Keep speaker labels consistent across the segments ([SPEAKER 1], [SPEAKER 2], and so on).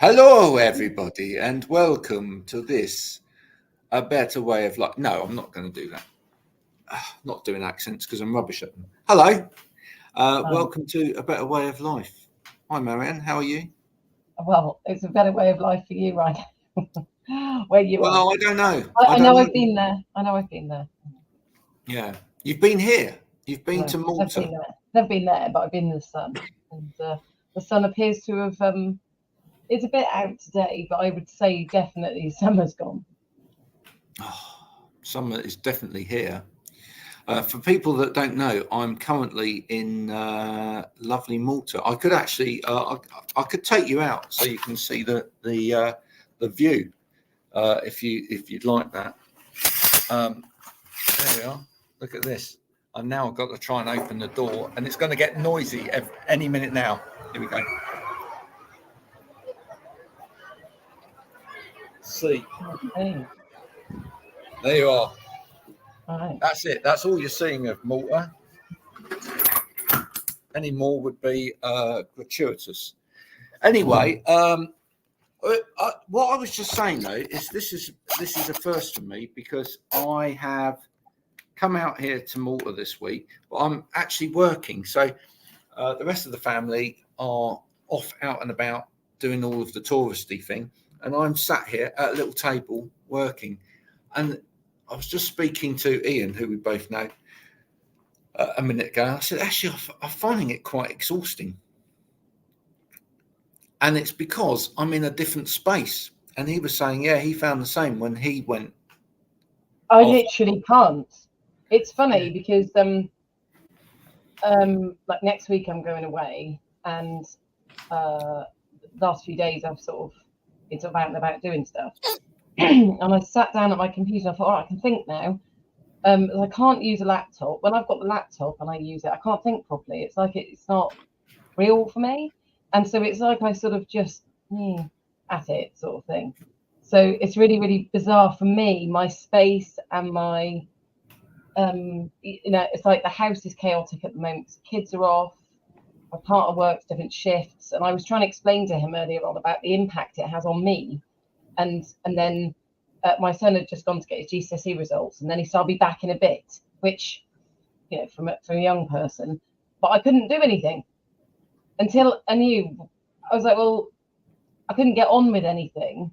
[SPEAKER 1] Hello, everybody, and welcome to this A Better Way of Life. No, I'm not going to do that. Not doing accents because I'm rubbish at them. Hello, welcome to A Better Way of Life. Hi, Marianne, how are you?
[SPEAKER 2] Well, it's a better way of life for you, right? Where you are.
[SPEAKER 1] Well, I don't know.
[SPEAKER 2] I
[SPEAKER 1] don't
[SPEAKER 2] know
[SPEAKER 1] know.
[SPEAKER 2] I've been there. I know I've been there.
[SPEAKER 1] Yeah, you've been here. You've been to
[SPEAKER 2] No, I've
[SPEAKER 1] Malta.
[SPEAKER 2] been there. Never been there, but I've been in the sun. And the sun appears to have. It's a bit out today, but I would say definitely summer's gone.
[SPEAKER 1] Summer is definitely here. For people that don't know, I'm currently in lovely Malta. I could actually, I could take you out so you can see the view, if you'd like that. There we are. Look at this. I've now got to try and open the door, and it's going to get noisy any minute now. Here we go. See.
[SPEAKER 2] Okay.
[SPEAKER 1] There you are.
[SPEAKER 2] Right.
[SPEAKER 1] That's it. That's all you're seeing of Malta. Any more would be gratuitous. Anyway, what I was just saying though is this is a first for me because I have come out here to Malta this week, but I'm actually working. So the rest of the family are off out and about doing all of the touristy thing, and I'm sat here at a little table working. And I was just speaking to Ian, who we both know, a minute ago. I said, actually, I'm finding it quite exhausting. And it's because I'm in a different space. And he was saying, yeah, he found the same when he went.
[SPEAKER 2] I literally can't. It's funny because like next week I'm going away, and last few days I've it's out and about doing stuff. And I sat down at my computer and I thought, all right, I can think now. I can't use a laptop. When I've got the laptop and I use it, I can't think properly. It's like it's not real for me. And so it's like I sort of just at it sort of thing. So it's really, really bizarre for me, my space and my, it's like the house is chaotic at the moment. The kids are off. My partner works different shifts. And I was trying to explain to him earlier on about the impact it has on me. And then my son had just gone to get his GCSE results, and then he said, I'll be back in a bit, which, from a young person, but I couldn't do anything until I knew. I was like, well, I couldn't get on with anything.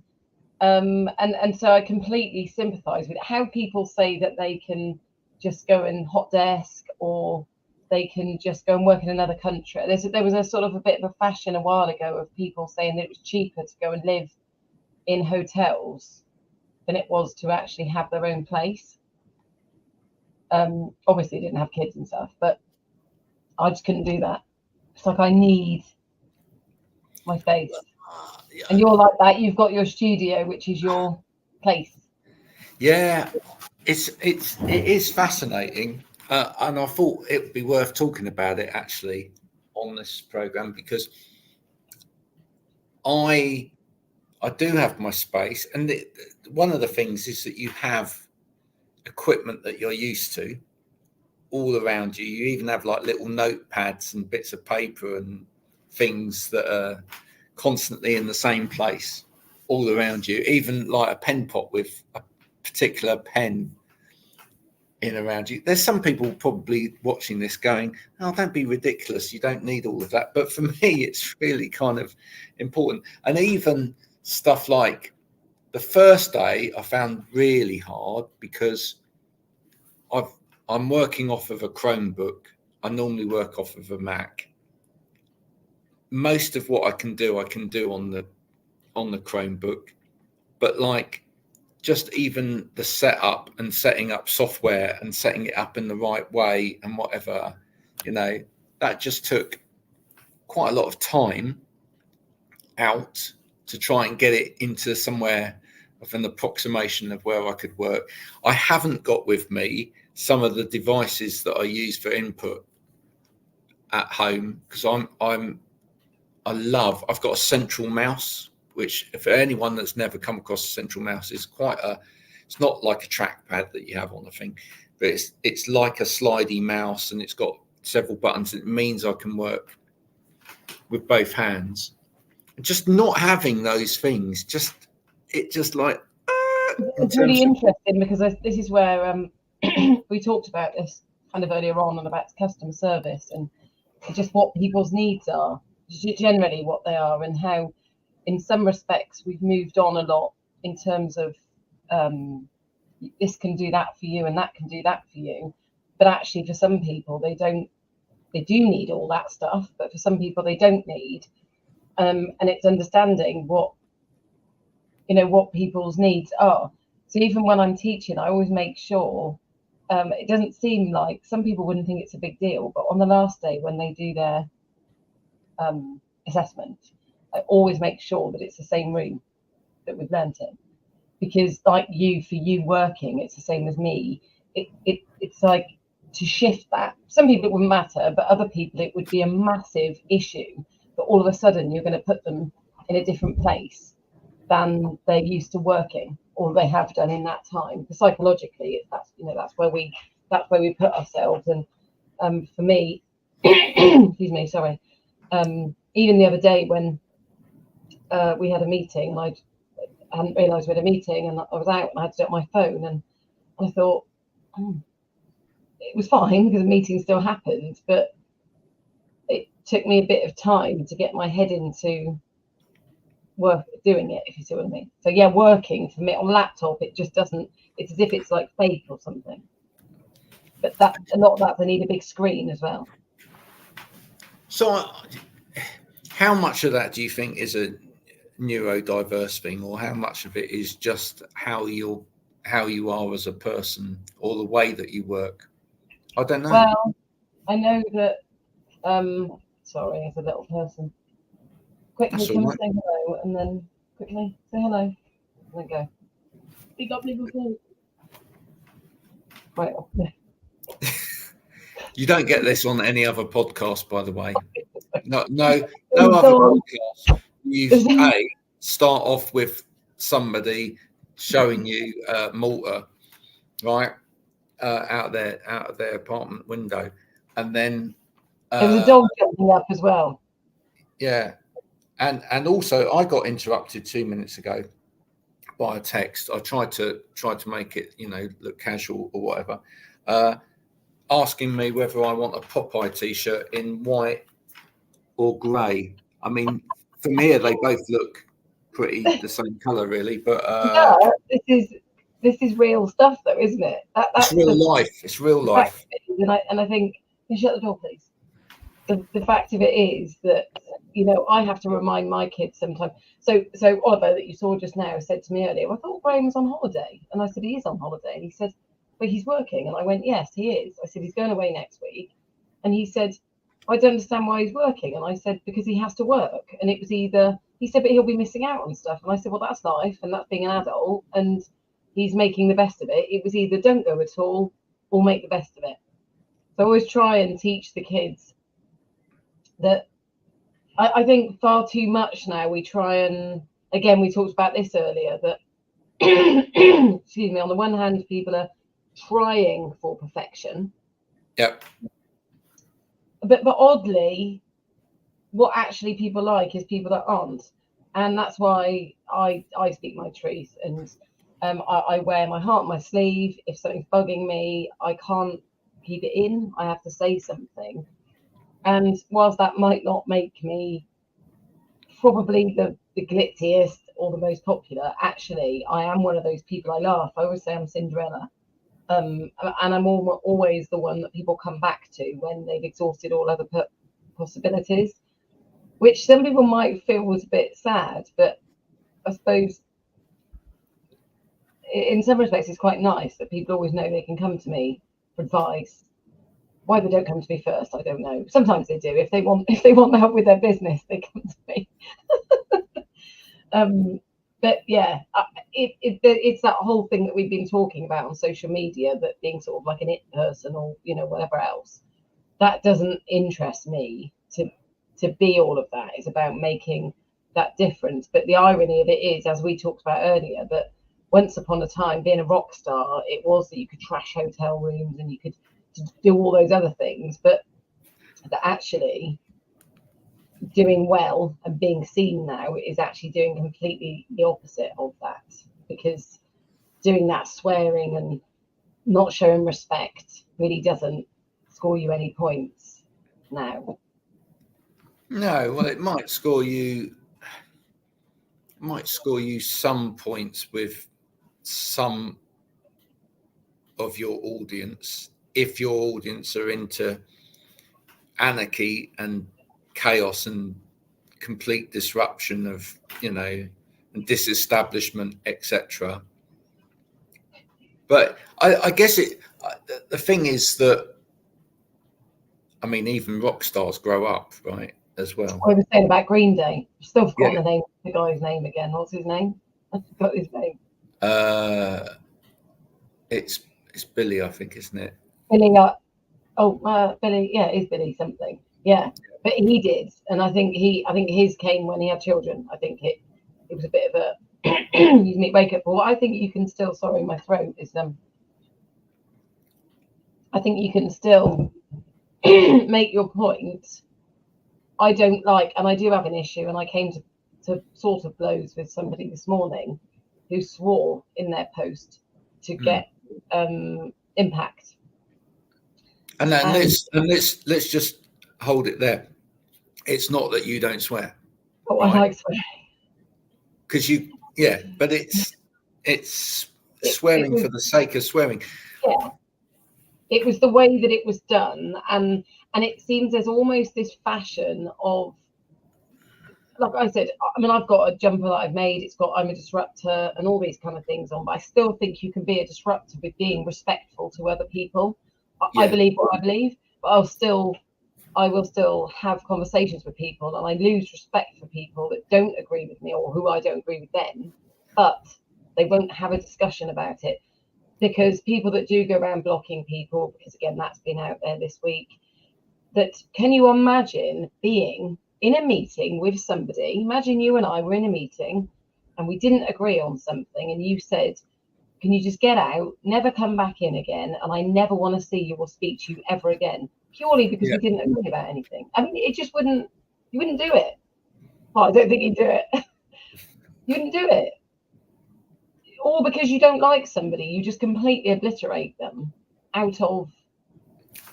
[SPEAKER 2] And so I completely sympathise with how people say that they can just go and hot desk or they can just go and work in another country. There was a sort of a bit of a fashion a while ago of people saying that it was cheaper to go and live in hotels than it was to actually have their own place. Obviously didn't have kids and stuff, but I just couldn't do that. It's like I need my space. And you're like that. You've got your studio, which is your place.
[SPEAKER 1] Yeah, it is fascinating, and I thought it would be worth talking about it actually on this program because I do have my space, and one of the things is that you have equipment that you're used to all around you. You even have like little notepads and bits of paper and things that are constantly in the same place all around you, even like a pen pot with a particular pen in around you. There's some people probably watching this going, oh, don't be ridiculous, you don't need all of that. But for me, it's really kind of important. And even stuff like the first day I found really hard because I'm working off of a Chromebook. I normally work off of a Mac. Most of what I can do on the Chromebook, but like just even the setup and setting up software and setting it up in the right way and whatever, that just took quite a lot of time out to try and get it into somewhere of an approximation of where I could work. I haven't got with me some of the devices that I use for input at home because I've got a central mouse, which for anyone that's never come across a central mouse is it's not like a trackpad that you have on the thing, but it's like a slidey mouse and it's got several buttons. It means I can work with both hands. Just not having those things, it just like
[SPEAKER 2] it's really interesting because this is where we talked about this kind of earlier on and about customer service and just what people's needs are, generally what they are, and how in some respects we've moved on a lot in terms of this can do that for you and that can do that for you, but actually for some people they do need all that stuff, but for some people they don't need, and it's understanding what people's needs are. So even when I'm teaching, I always make sure it doesn't seem like, some people wouldn't think it's a big deal, but on the last day when they do their assessment, I always make sure that it's the same room that we've learnt in, because like for you working, it's the same as me. It's like to shift that. Some people it wouldn't matter, but other people it would be a massive issue that all of a sudden you're going to put them in a different place than they're used to working or they have done in that time. Because psychologically, that's where we put ourselves. And for me, excuse me, sorry. Even the other day when we had a meeting, and I hadn't realised we had a meeting, and I was out and I had to do it on my phone, and I thought it was fine because the meeting still happened, but it took me a bit of time to get my head into work doing it, if you see what I mean. So yeah, working for me on laptop, it just doesn't, it's as if it's like fake or something. But that a lot of that, they need a big screen as well.
[SPEAKER 1] So how much of that do you think is a neurodiverse thing, or how much of it is just how you are as a person, or the way that you work? I don't know.
[SPEAKER 2] Well, I know that sorry, as a little person, quickly
[SPEAKER 1] That's
[SPEAKER 2] come
[SPEAKER 1] all right.
[SPEAKER 2] say hello, and then quickly say hello, and then go. Big up, little food. Right.
[SPEAKER 1] You don't get this on any other podcast, by the way. No other podcast. You start off with somebody showing you Malta, right, out of their apartment window, and then
[SPEAKER 2] there was a dog jumping up as well.
[SPEAKER 1] Yeah, and also I got interrupted 2 minutes ago by a text. I tried to make it look casual or whatever, asking me whether I want a Popeye t-shirt in white or grey. I mean, for me, they both look pretty the same colour, really. But
[SPEAKER 2] this is real stuff, though, isn't it?
[SPEAKER 1] It's real life. It's real life.
[SPEAKER 2] And I think, shut the door, please. The fact of it is that I have to remind my kids sometimes. So Oliver, that you saw just now, said to me earlier, I thought Graham was on holiday, and I said he is on holiday, and he said, but he's working, and I went, yes, he is. I said he's going away next week, and he said, I don't understand why he's working, and I said because he has to work, and it was either, he said, but he'll be missing out on stuff, and I said, well, that's life, and that's being an adult, and he's making the best of it. It was either don't go at all or make the best of it. So I always try and teach the kids that. I think far too much now we try and, again, we talked about this earlier, that excuse me, on the one hand people are trying for perfection.
[SPEAKER 1] Yep.
[SPEAKER 2] But oddly, what actually people like is people that aren't, and that's why I speak my truth, and I wear my heart on my sleeve. If something's bugging me, I can't keep it in. I have to say something. And whilst that might not make me probably the glitziest or the most popular, actually, I am one of those people. I laugh. I always say I'm Cinderella. And I'm always the one that people come back to when they've exhausted all other possibilities, which some people might feel was a bit sad, but I suppose in some respects it's quite nice that people always know they can come to me for advice. Why they don't come to me first, I don't know. Sometimes they do. If they want help with their business, they come to me. But yeah, it's that whole thing that we've been talking about on social media, that being sort of like an it person or whatever else, that doesn't interest me to be all of that. It's about making that difference. But the irony of it is, as we talked about earlier, that once upon a time, being a rock star, it was that you could trash hotel rooms and you could do all those other things, but that actually doing well and being seen now is actually doing completely the opposite of that, because doing that swearing and not showing respect really doesn't score you any points now.
[SPEAKER 1] No, well, it might score you some points with some of your audience if your audience are into anarchy and chaos and complete disruption of, you know, and disestablishment, etc. But I guess the thing is that, I mean, even rock stars grow up, right, as well.
[SPEAKER 2] I was saying about Green Day. I've still forgotten
[SPEAKER 1] Yeah.
[SPEAKER 2] the name, the guy's name again. What's his name? I forgot his name.
[SPEAKER 1] It's Billy, I think, isn't it?
[SPEAKER 2] Billy. Billy. Yeah, it's Billy something. Yeah, but he did, and I think his came when he had children. I think it was a bit of a excuse me, wake up call. I think you can still. Sorry, my throat is I think you can still make your point. I don't like, and I do have an issue, and I came to sort of blows with somebody this morning who swore in their post to get impact.
[SPEAKER 1] And then let's just hold it there. It's not that you don't swear.
[SPEAKER 2] Oh, right? I like swearing.
[SPEAKER 1] Because but it's swearing for the sake of swearing.
[SPEAKER 2] Yeah. It was the way that it was done, and it seems there's almost this fashion of, like I said, I mean, I've got a jumper that I've made. It's got I'm a disruptor and all these kind of things on, but I still think you can be a disruptor with being respectful to other people. Yeah. I believe what I believe, but I will still have conversations with people, and I lose respect for people that don't agree with me or who I don't agree with them, but they won't have a discussion about it. Because people that do go around blocking people, because again, that's been out there this week, that can you imagine being in a meeting with somebody? Imagine you and I were in a meeting and we didn't agree on something, and you said, can you just get out, never come back in again, and I never want to see you or speak to you ever again, purely because we didn't agree about anything. I mean, it just you wouldn't do it. Well, I don't think you'd do it. You wouldn't do it. Or because you don't like somebody, you just completely obliterate them out of.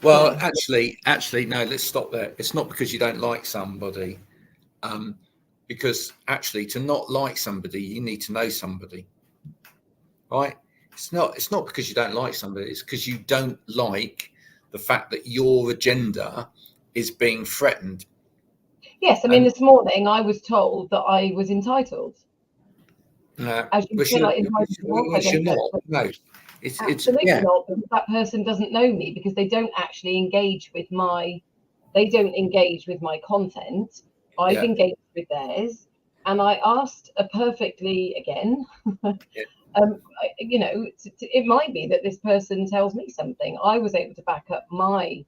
[SPEAKER 1] Well, actually, no. Let's stop there. It's not because you don't like somebody, because actually, to not like somebody, you need to know somebody, right? It's not because you don't like somebody. It's because you don't like the fact that your agenda is being threatened.
[SPEAKER 2] Yes, I mean, this morning I was told that I was entitled. As you feel like
[SPEAKER 1] you're not. No, it's
[SPEAKER 2] absolutely not, because that person doesn't know me, because they don't actually engage with my content. I've engaged with theirs, and I asked a perfectly again. You know, it might be that this person tells me something. I was able to back up my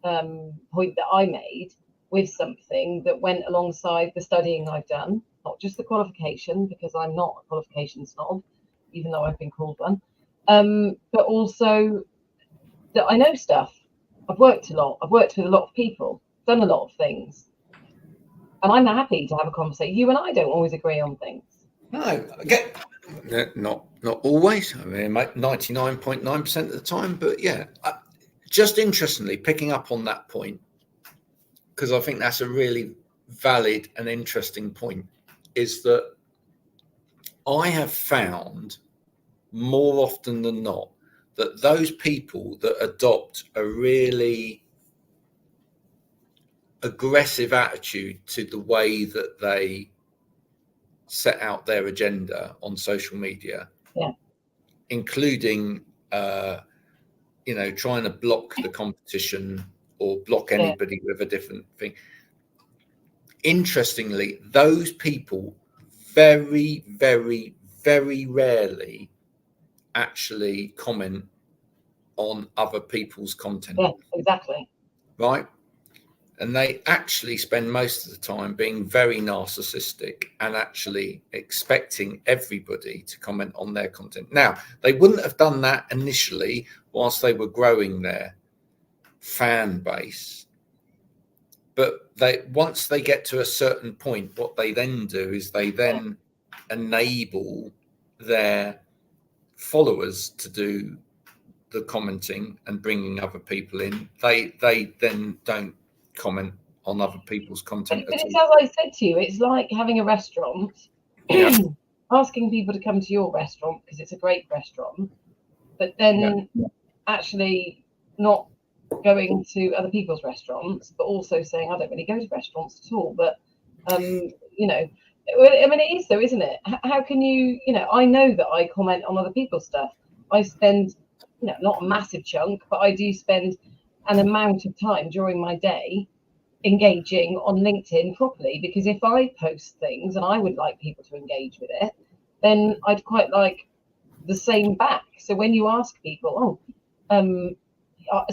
[SPEAKER 2] point that I made with something that went alongside the studying I've done, not just the qualification, because I'm not a qualification snob, even though I've been called one, but also that I know stuff. I've worked a lot. I've worked with a lot of people, done a lot of things, and I'm happy to have a conversation. You and I don't always agree on things.
[SPEAKER 1] No, not always. I mean, 99.9% of the time, but yeah. Just interestingly, picking up on that point, because I think that's a really valid and interesting point, is that I have found more often than not that those people that adopt a really aggressive attitude to the way that they set out their agenda on social media, including trying to block the competition or block anybody with a different thing. Interestingly, those people very, very, very rarely actually comment on other people's content.
[SPEAKER 2] Yeah, exactly.
[SPEAKER 1] Right? And they actually spend most of the time being very narcissistic and actually expecting everybody to comment on their content. Now, they wouldn't have done that initially whilst they were growing their fan base. but once they get to a certain point, what they then do is they then enable their followers to do the commenting and bringing other people in. They then don't comment on other people's content
[SPEAKER 2] But
[SPEAKER 1] at
[SPEAKER 2] it's
[SPEAKER 1] all.
[SPEAKER 2] as I said to you, it's like having a restaurant,
[SPEAKER 1] Yeah.
[SPEAKER 2] asking people to come to your restaurant because it's a great restaurant, but then actually not going to other people's restaurants, but also saying I don't really go to restaurants at all. But you know, I mean, it is though, isn't it? How can you, you know, I know that I comment on other people's stuff. I spend, you know, not a massive chunk, but I do spend an amount of time during my day engaging on LinkedIn properly, because if I post things and I would like people to engage with it, then I'd quite like the same back. So when you ask people, so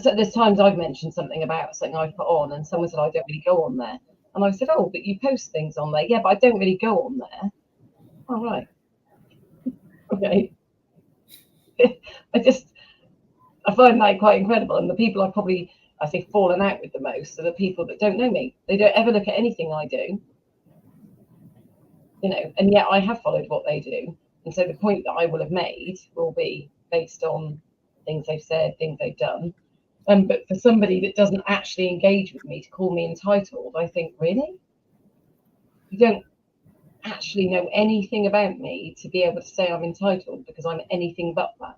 [SPEAKER 2] there's times I've mentioned something about something I've put on, and someone said I don't really go on there, and I said, oh, but you post things on there. Yeah, but I don't really go on there. All right, okay. I find that quite incredible, and the people I say fallen out with the most are the people that don't know me. They don't ever look at anything I do, you know, and yet I have followed what they do, and so the point that I will have made will be based on things they've said, things they've done. But for somebody that doesn't actually engage with me to call me entitled, I think, really? You don't actually know anything about me to be able to say I'm entitled, because I'm anything but that.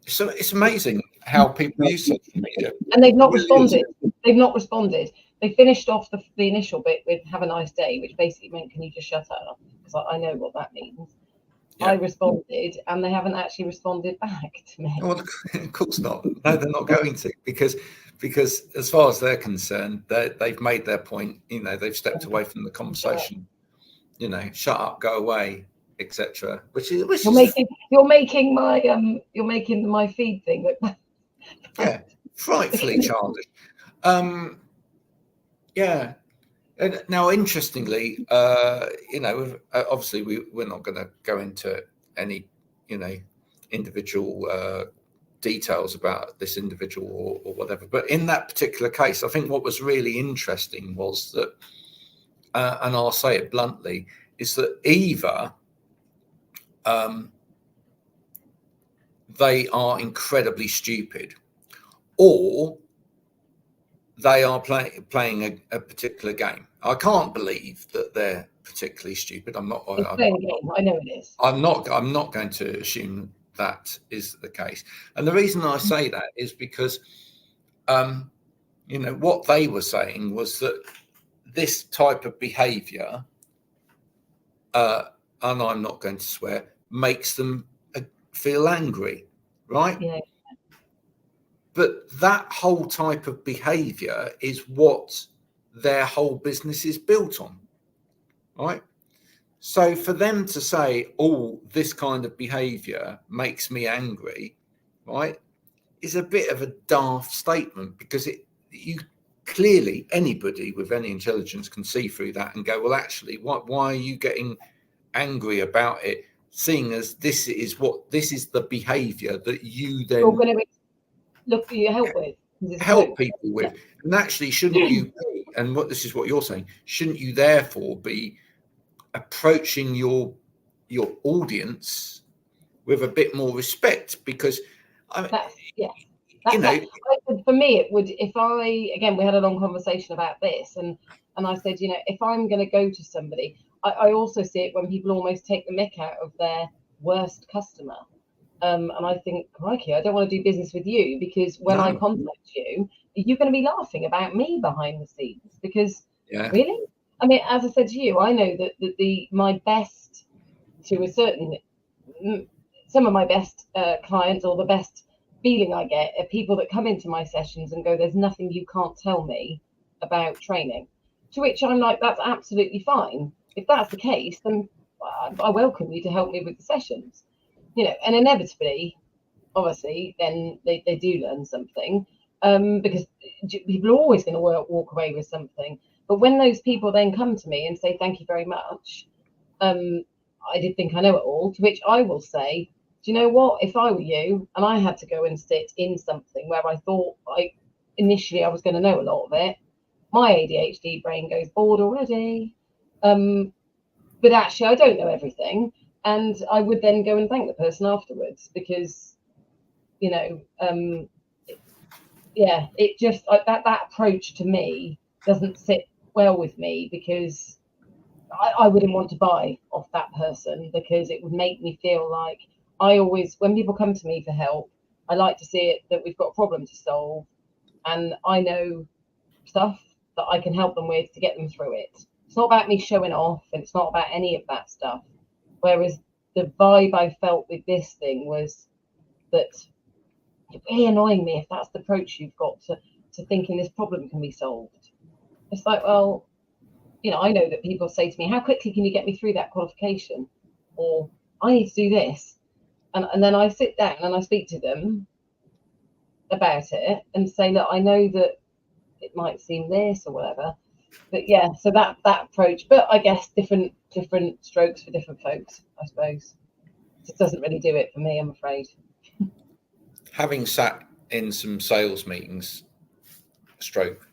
[SPEAKER 1] So it's amazing how people use social media.
[SPEAKER 2] And they've not responded. They've not responded. They finished off the initial bit with "Have a nice day," which basically meant, "Can you just shut up?" Because I know what that means. Yeah. I responded, and they haven't actually responded back to me.
[SPEAKER 1] Well, of course not. No, they're not going to, because as far as they're concerned, they've made their point. You know, they've stepped away from the conversation. You know, shut up, go away, etc.
[SPEAKER 2] You're making my feed thing look.
[SPEAKER 1] Yeah, frightfully childish. Yeah. And now, interestingly, you know, obviously we're not going to go into any, you know, individual details about this individual or whatever. But in that particular case, I think what was really interesting was that, and I'll say it bluntly, is that either they are incredibly stupid, or they are playing a particular game. I can't believe that they're particularly stupid. I'm not.
[SPEAKER 2] It's playing a game. I know it is.
[SPEAKER 1] I'm not going to assume that is the case. And the reason I say that is because, you know, what they were saying was that this type of behaviour, and I'm not going to swear, makes them feel angry, right?
[SPEAKER 2] Yeah.
[SPEAKER 1] But that whole type of behavior is what their whole business is built on, right? So for them to say, oh, this kind of behavior makes me angry, right, is a bit of a daft statement, because you clearly, anybody with any intelligence can see through that and go, well, actually, why are you getting angry about it, seeing as this is the behavior that you then
[SPEAKER 2] look for your help with,
[SPEAKER 1] help people with. Yeah. And actually, shouldn't you be, and this is what you're saying, shouldn't you therefore be approaching your audience with a bit more respect? Because
[SPEAKER 2] for me, it would, if we had a long conversation about this, and I said, you know, if I'm going to go to somebody, I also see it when people almost take the mick out of their worst customer. And I think, crikey, I don't want to do business with you, because when I contact you, you're going to be laughing about me behind the scenes. Because really, I mean, as I said to you, I know that my best, to a certain, some of my best clients, or the best feeling I get, are people that come into my sessions and go, "There's nothing you can't tell me about training." To which I'm like, that's absolutely fine. If that's the case, then I welcome you to help me with the sessions. You know, and inevitably, obviously, then they do learn something, because people are always going to walk away with something. But when those people then come to me and say, "Thank you very much, I did think I know it all," to which I will say, "Do you know what? If I were you and I had to go and sit in something where I thought initially I was going to know a lot of it. My ADHD brain goes bored already. But actually, I don't know everything. And I would then go and thank the person afterwards because, you know, it just that approach to me doesn't sit well with me because I wouldn't want to buy off that person because it would make me feel like I always, when people come to me for help, I like to see it that we've got a problem to solve and I know stuff that I can help them with to get them through it. It's not about me showing off and it's not about any of that stuff. Whereas the vibe I felt with this thing was that it's really annoying me if that's the approach you've got to thinking this problem can be solved. It's like, well, you know, I know that people say to me, how quickly can you get me through that qualification? Or I need to do this. And then I sit down and I speak to them about it and say, look, I know that it might seem this or whatever. But yeah, so that approach, but I guess different strokes for different folks, I suppose. It doesn't really do it for me, I'm afraid.
[SPEAKER 1] Having sat in some sales meetings, stroke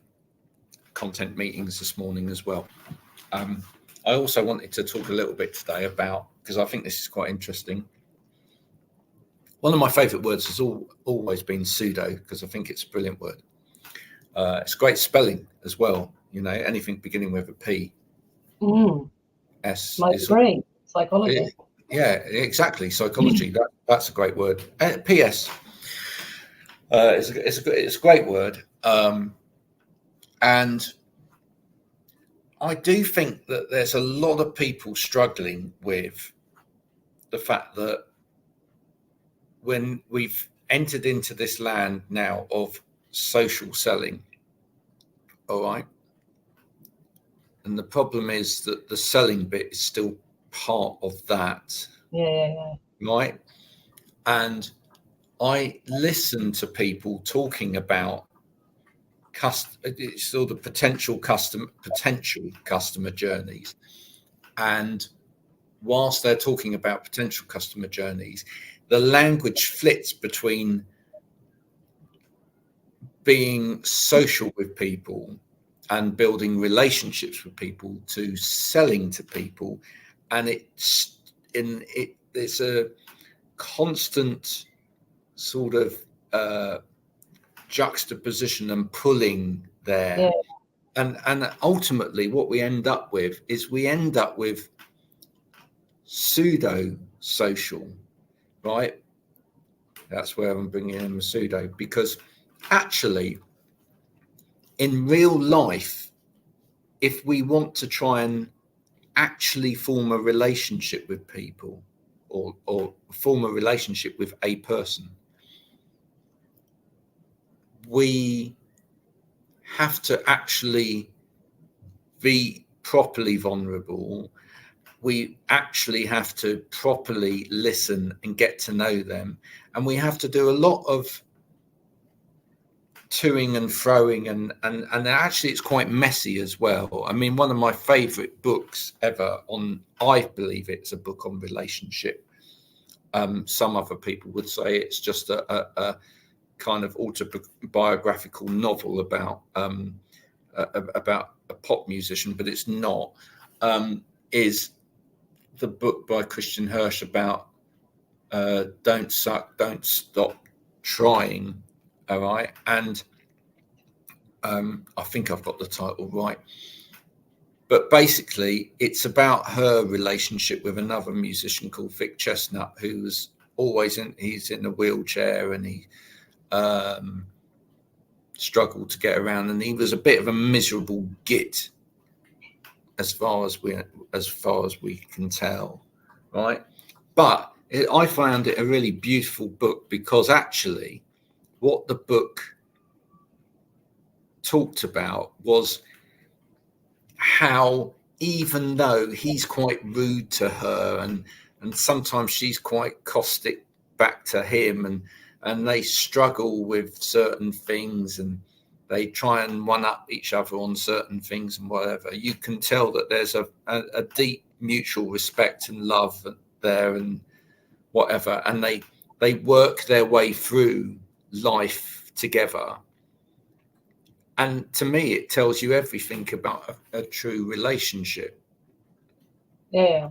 [SPEAKER 1] content meetings this morning as well, I also wanted to talk a little bit today about, because I think this is quite interesting. One of my favourite words has always been pseudo, because I think it's a brilliant word. It's great spelling as well. You know, anything beginning with a P. S.
[SPEAKER 2] My brain, psychology.
[SPEAKER 1] Yeah, exactly. Psychology. That's a great word. PS. It's a great word. And I do think that there's a lot of people struggling with the fact that when we've entered into this land now of social selling, all right, and the problem is that the selling bit is still part of that.
[SPEAKER 2] Yeah.
[SPEAKER 1] Right. And I listen to people talking about sort of potential customer journeys. And whilst they're talking about potential customer journeys, the language flits between being social with people and building relationships with people to selling to people, and it's a constant sort of juxtaposition and pulling there. Yeah. And ultimately what we end up with pseudo social, right? That's where I'm bringing in the pseudo, because actually in real life, if we want to try and actually form a relationship with people or form a relationship with a person, we have to actually be properly vulnerable. We actually have to properly listen and get to know them. And we have to do a lot of toing and froing, and actually it's quite messy as well. I mean, one of my favorite books ever I believe it's a book on relationship. Some other people would say it's just a kind of autobiographical novel about a pop musician, but it's not. Is the book by Christian Hirsch about Don't Suck, Don't Stop Trying. All right. And I think I've got the title right. But basically, it's about her relationship with another musician called Vic Chestnut, who was always he's in a wheelchair, and he struggled to get around, and he was a bit of a miserable git as far as we can tell, right? But I found it a really beautiful book, because actually what the book talked about was how, even though he's quite rude to her and sometimes she's quite caustic back to him, and they struggle with certain things and they try and one up each other on certain things and whatever, you can tell that there's a deep mutual respect and love there and whatever, and they work their way through life together. And to me, it tells you everything about a true relationship.
[SPEAKER 2] Yeah.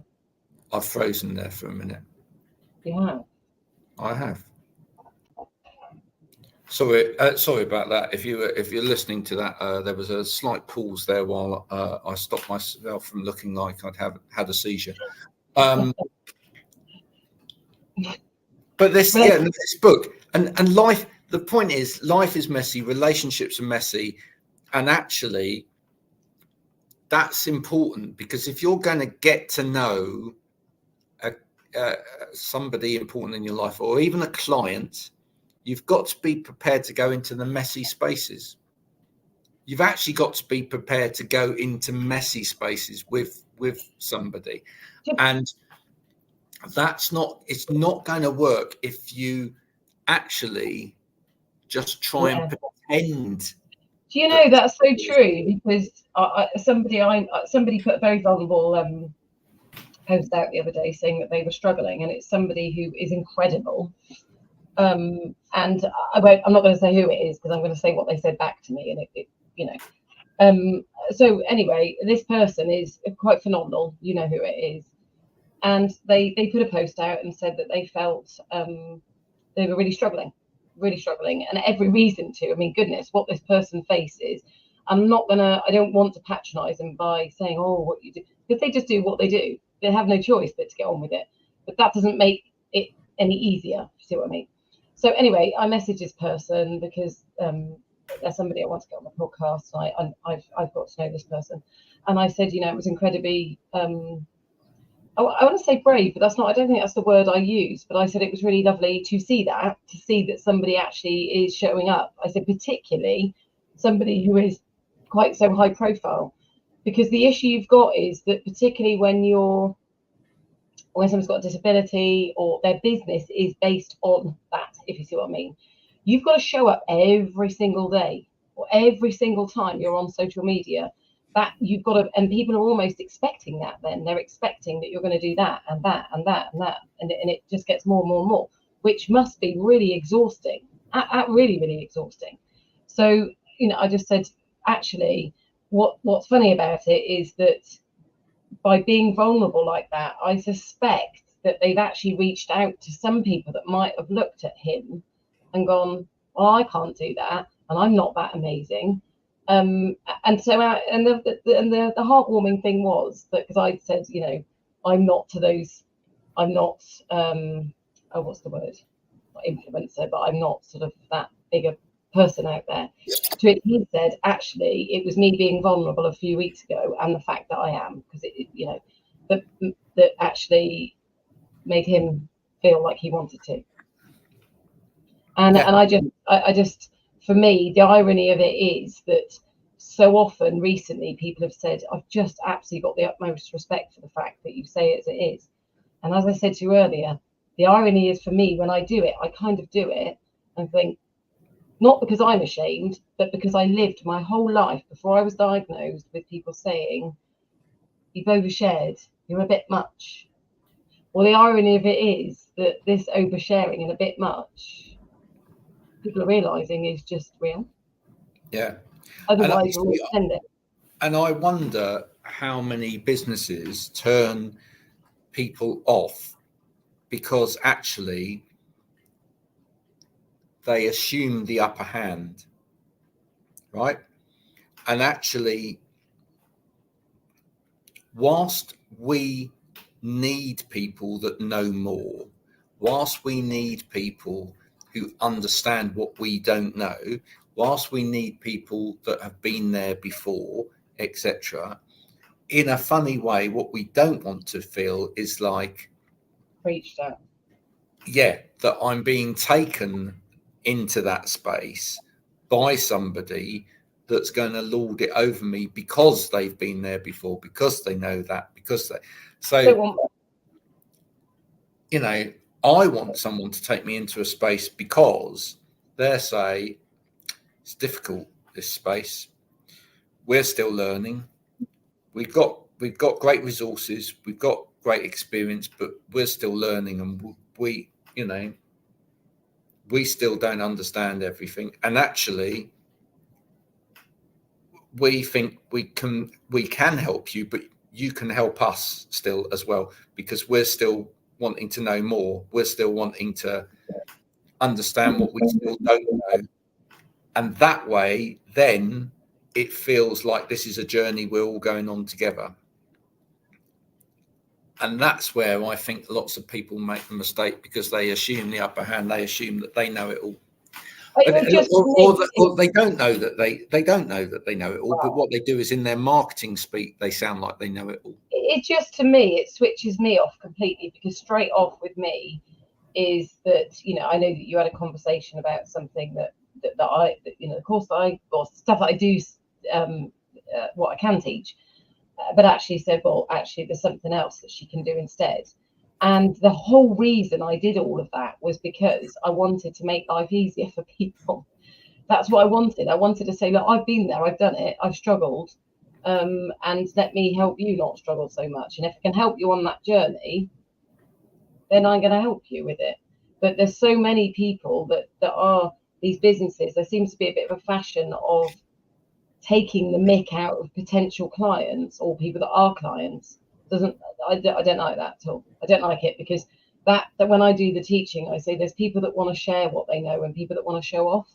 [SPEAKER 1] I've frozen there for a minute.
[SPEAKER 2] Yeah.
[SPEAKER 1] I have. Sorry about that. If you're listening to that, there was a slight pause there while I stopped myself from looking like I'd had a seizure. But this book and life. The point is, life is messy. Relationships are messy, and actually, that's important, because if you're going to get to know somebody important in your life, or even a client, you've got to be prepared to go into the messy spaces. You've actually got to be prepared to go into messy spaces with somebody. And it's not going to work if you actually just try and pretend.
[SPEAKER 2] Do you know, that's so true, because somebody put a very vulnerable post out the other day saying that they were struggling, and it's somebody who is incredible. And I'm not going to say who it is, because I'm going to say what they said back to me, and it you know. So anyway, this person is quite phenomenal. You know who it is. And they put a post out and said that they felt they were really struggling, and every reason to. I mean, goodness, what this person faces. I don't want to patronize them by saying, oh, what you do, because they just do what they do. They have no choice but to get on with it. But that doesn't make it any easier. You see what I mean? So anyway, I messaged this person because there's somebody I want to get on the podcast, and I've got to know this person. And I said, it was incredibly, I want to say brave, but I don't think that's the word I use. But I said it was really lovely to see that somebody actually is showing up. I said, particularly somebody who is quite so high profile, because the issue you've got is that, particularly when someone's got a disability or their business is based on that, if you see what I mean, you've got to show up every single day, or every single time you're on social media. That you've got to, and people are almost expecting that. Then they're expecting that you're going to do that and that and that and that, and it just gets more and more and more, which must be really exhausting. Really, really exhausting. So I just said, actually, what's funny about it is that by being vulnerable like that, I suspect that they've actually reached out to some people that might have looked at him and gone, well, I can't do that, and I'm not that amazing. And so, the heartwarming thing was that, because I said, I'm not, what's the word? Not influencer, but I'm not sort of that big a person out there. To it, he said, actually, it was me being vulnerable a few weeks ago, and the fact that I am, because that actually made him feel like he wanted to. And I just, for me, the irony of it is that so often recently people have said, I've just absolutely got the utmost respect for the fact that you say it as it is. And as I said to you earlier, the irony is, for me, when I do it, I kind of do it and think, not because I'm ashamed, but because I lived my whole life before I was diagnosed with people saying, you've overshared, you're a bit much. Well, the irony of it is that this oversharing and a bit much, people are realizing, is just real.
[SPEAKER 1] Yeah.
[SPEAKER 2] Otherwise, we'll send it.
[SPEAKER 1] And I wonder how many businesses turn people off because actually they assume the upper hand, right? And actually, whilst we need people that know more, whilst we need people who understand what we don't know, whilst we need people that have been there before, etc., in a funny way, what we don't want to feel is like,
[SPEAKER 2] reached out.
[SPEAKER 1] Yeah, that I'm being taken into that space by somebody that's going to lord it over me because they've been there before, because they know that, because they. So, I want someone to take me into a space because they say it's difficult, this space. We're still learning. We've got great resources. We've got great experience, but we're still learning, and we still don't understand everything. And actually, we think we can help you, but you can help us still as well, because we're still wanting to know more. We're still wanting to understand what we still don't know. And that way, then it feels like this is a journey we're all going on together. And that's where I think lots of people make the mistake, because they assume the upper hand. They assume that they know it all. Or they don't know that they don't know that they know it all. But what they do is, in their marketing speak, they sound like they know it all.
[SPEAKER 2] It just, to me, it switches me off completely, because straight off with me is that, I know that you had a conversation about something that I, the course that I, or stuff that I do, what I can teach, but actually said, well, actually there's something else that she can do instead. And the whole reason I did all of that was because I wanted to make life easier for people. That's what I wanted. I wanted to say, look, I've been there, I've done it, I've struggled, and let me help you not struggle so much. And if I can help you on that journey, then I'm going to help you with it. But there's so many people that are these businesses. There seems to be a bit of a fashion of taking the mick out of potential clients or people that are clients. I don't like that at all. I don't like it, because that when I do the teaching, I say there's people that want to share what they know and people that want to show off.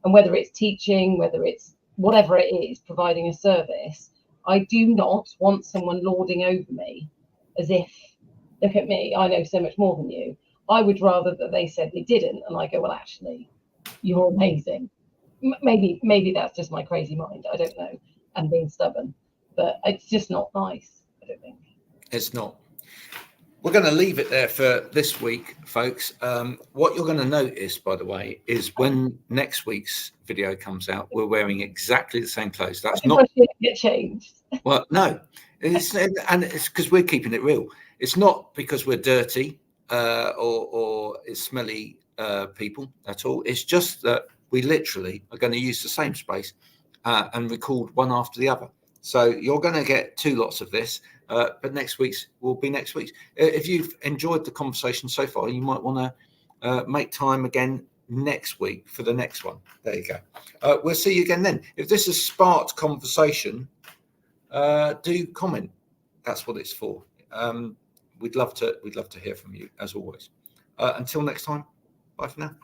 [SPEAKER 2] And whether it's teaching, whether it's whatever it is, providing a service, I do not want someone lording over me as if, look at me, I know so much more than you. I would rather that they said they didn't, and I go, well, actually, you're amazing. Maybe that's just my crazy mind. I don't know, and being stubborn, but it's just not nice. I don't think
[SPEAKER 1] it's not. We're going to leave it there for this week, folks. What you're going to notice, by the way, is when next week's video comes out, we're wearing exactly the same clothes. That's not
[SPEAKER 2] get changed.
[SPEAKER 1] Well, no, and it's because we're keeping it real. It's not because we're dirty or it's smelly people at all. It's just that we literally are going to use the same space and record one after the other. So you're going to get two lots of this, but next week's will be next week's. If you've enjoyed the conversation so far, you might want to make time again next week for the next one. There you go. We'll see you again then. If this has sparked conversation, do comment. That's what it's for. We'd love to hear from you, as always. Until next time, bye for now.